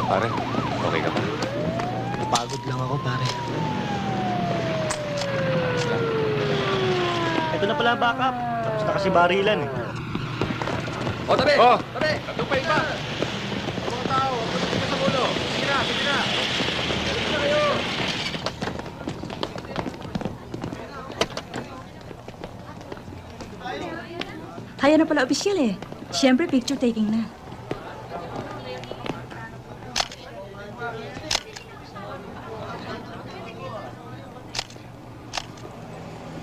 Pare, okay ka ba? Napagod lang ako, pare. Ayos lang. Ito na pala ang backup. Tapos na kasi barilan eh. O, tabi! Oh! Tabi! Nandun pa iba! Ang mga tao, ang pagdating ka sa ulo. Sige na, sige na. Galing na kayo. Kaya na pala opisyal eh. Siyempre, picture taking na.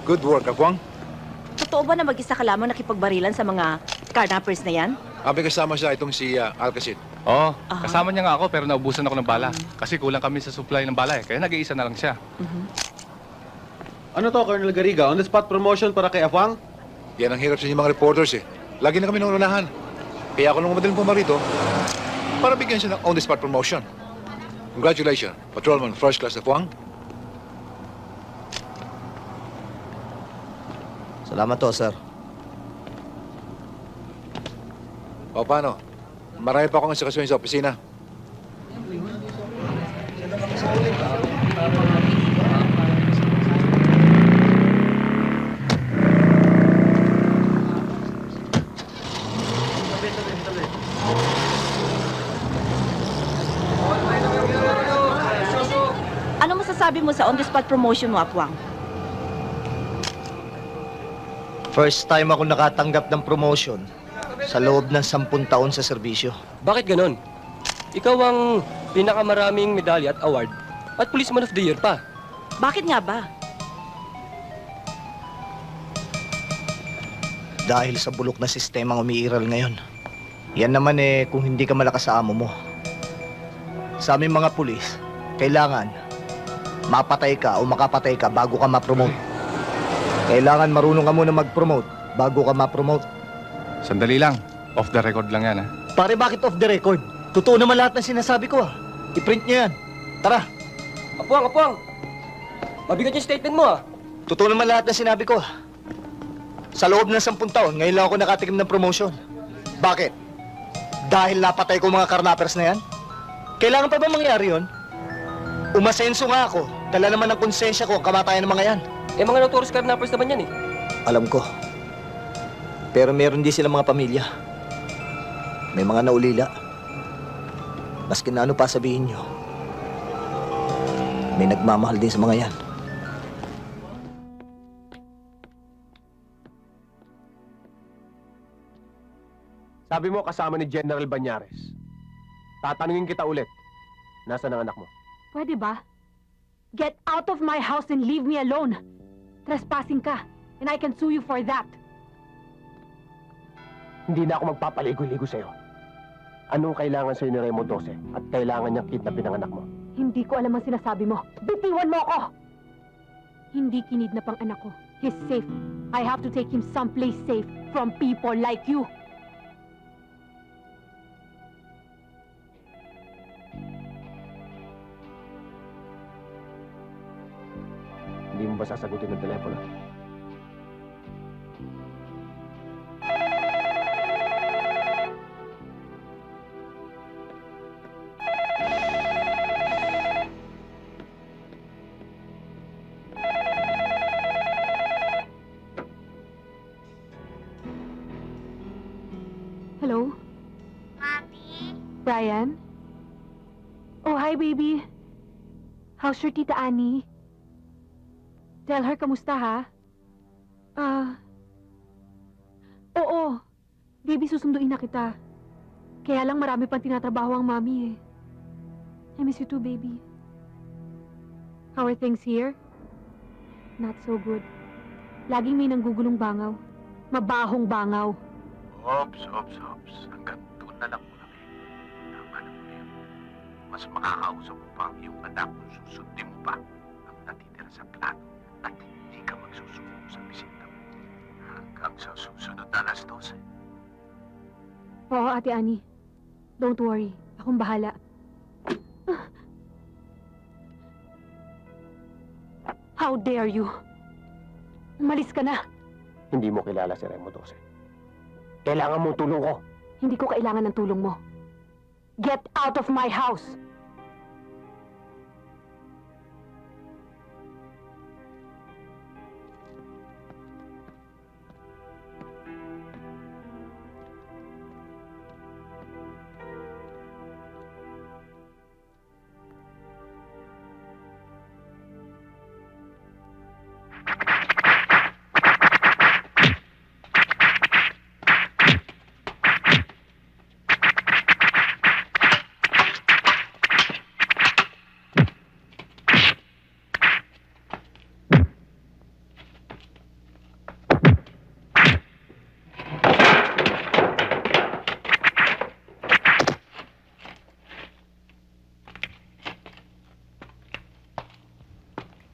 Good work, Akwang. Totoo ba na mag-isa ka lamang nakipagbarilan sa mga carnappers na yan? Abi kasama siya itong si Alcacid. Oo, kasama niya nga ako pero naubusan ako ng bala. Kasi kulang kami sa supply ng bala eh. Kaya nag-iisa na lang siya. Ano to, Colonel Garriga? On-the-spot promotion para kay Afwang? Yan ang hirap sa inyo mga reporters eh. Lagi na kami nangunahan. Kaya ako nung madaling pumarito para bigyan siya ng on-the-spot promotion. Congratulations, Patrolman First Class Akwang. Salamat to, sir. O paano? Marami pa akong asakasuhin sa opisina. Ano masasabi mo sa on-the-spot promotion mo, Apwang? First time ako nakatanggap ng promotion sa loob ng 10 taon sa serbisyo. Bakit ganon? Ikaw ang pinakamaraming medalya at award at Policeman of the Year pa. Bakit nga ba? Dahil sa bulok na sistemang umiiral ngayon. Yan naman eh kung hindi ka malakas sa amo mo. Sa aming mga pulis, kailangan mapatay ka o makapatay ka bago ka ma-promote. Kailangan marunong ka muna mag-promote bago ka ma-promote. Sandali lang. Off the record lang yan, ha? Pare, bakit off the record? Totoo naman lahat ng sinasabi ko, ah. I-print niyo yan. Tara. Apwang, Apwang! Mabigat yung statement mo, ah. Totoo naman lahat ng sinabi ko, ah. Sa loob ng 10 taon, ngayon lang ako nakatikim ng promotion. Bakit? Dahil napatay ko mga karnapers na yan? Kailangan pa ba mangyari yun? Umasenso nga ako. Dala naman ng konsensya ko ang kamatayan ng mga yan. Eh, mga notorious carnappers naman yan, eh. Alam ko. Pero meron din silang mga pamilya. May mga naulila. Maski na ano pa sabihin nyo, may nagmamahal din sa mga yan. Sabi mo kasama ni General Banyares. Tatanungin kita ulit. Nasaan ang anak mo? Pwede ba? Get out of my house and leave me alone. Trespassing ka, and I can sue you for that. Hindi na ako magpapaligoy-ligo sa'yo. Anong kailangan sa'yo ni Remo 12 at kailangan niyang kidnapin ang anak mo? Hindi ko alam ang sinasabi mo. Bitiwan mo ako! Hindi kinidnap ang anak ko. He's safe. I have to take him someplace safe from people like you. Hindi mo ba sasagutin ng telepono? Hello? Mommy? Brian? Oh, hi, baby. How's your Tita Annie? Tell her kamusta, ha? Oo. Baby, susunduin na kita. Kaya lang marami pang tinatrabaho ang mami, eh. I miss you too, baby. How are things here? Not so good. Laging may nanggugulong bangaw. Mabahong bangaw. Ops. Hanggang doon na lang muna kayo. Tama na mo yun. Mas makakausap mo pa yung anak kung susundin mo pa ang natitira sa plano at hindi ka magsusuko sa bisita mo. Hanggang sa susunod na alas 12. Oo, Ate Annie. Don't worry. Akong bahala. How dare you? Umalis ka na. Hindi mo kilala si Remo 12. Kailangan mong tulong ko. Hindi ko kailangan ng tulong mo. Get out of my house!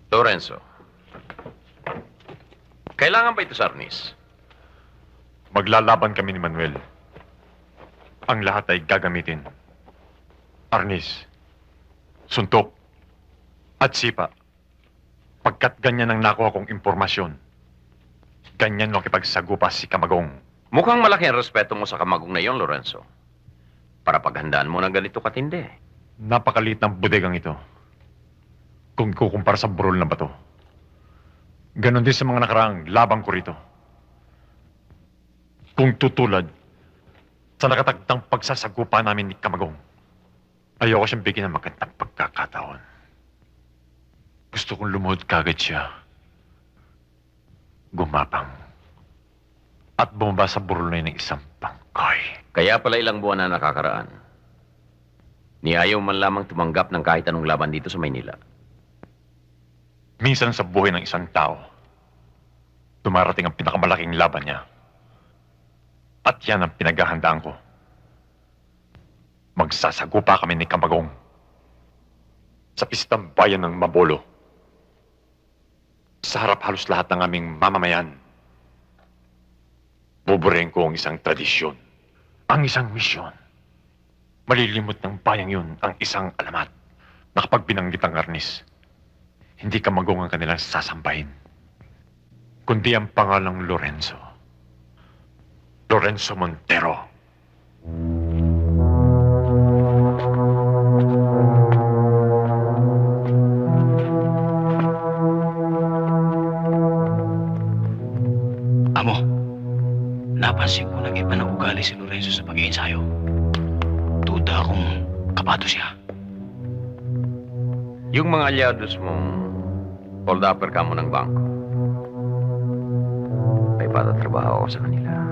Lorenzo, kailangan ba ito sa arnis? Maglalaban kami ni Manuel. Ang lahat ay gagamitin. Arnis, suntok, at sipa. Pagkat ganyan ang nakuha kong impormasyon, ganyan mo kipagsagupa si Kamagong. Mukhang malaki ang respeto mo sa kamagong na iyon, Lorenzo. Para paghandaan mo ng ganito katindi. Napakaliit ng bodegang ito. Kung kukumpara sa burol na bato. Ganon din sa mga nakaraang labang ko rito. Kung tutulad sa nakatagtang pagsasagupa namin ni Kamagong, ayoko siyang bigyan ng magandang pagkakataon. Gusto kong lumuhod kagad siya. Gumapang. At bumaba sa burol na yun ng isang bangkay. Kaya pala ilang buwan na nakakaraan. Ni ayaw man lamang tumanggap ng kahit anong laban dito sa Maynila. Minsan sa buhay ng isang tao, dumarating ang pinakamalaking laban niya. At yan ang pinaghahandaan ko. Magsasagupa kami ni Kamagong sa pistang bayan ng Mabolo. Sa harap halos lahat ng aming mamamayan. Buburin ko ang isang tradisyon, ang isang misyon. Malilimot ng bayang yun ang isang alamat na kapag binanggit ang arnis, hindi Kamagong ang kanilang sasambahin, kundi ang pangalang Lorenzo. Lorenzo Montero. Amo, napansin ko nag-iba ng ugali si Lorenzo sa pag-iensayo. Duda akong kabado siya. Yung mga alyados mong hold-upper ka mo ng bangko, may patatrabaho ako sa kanila.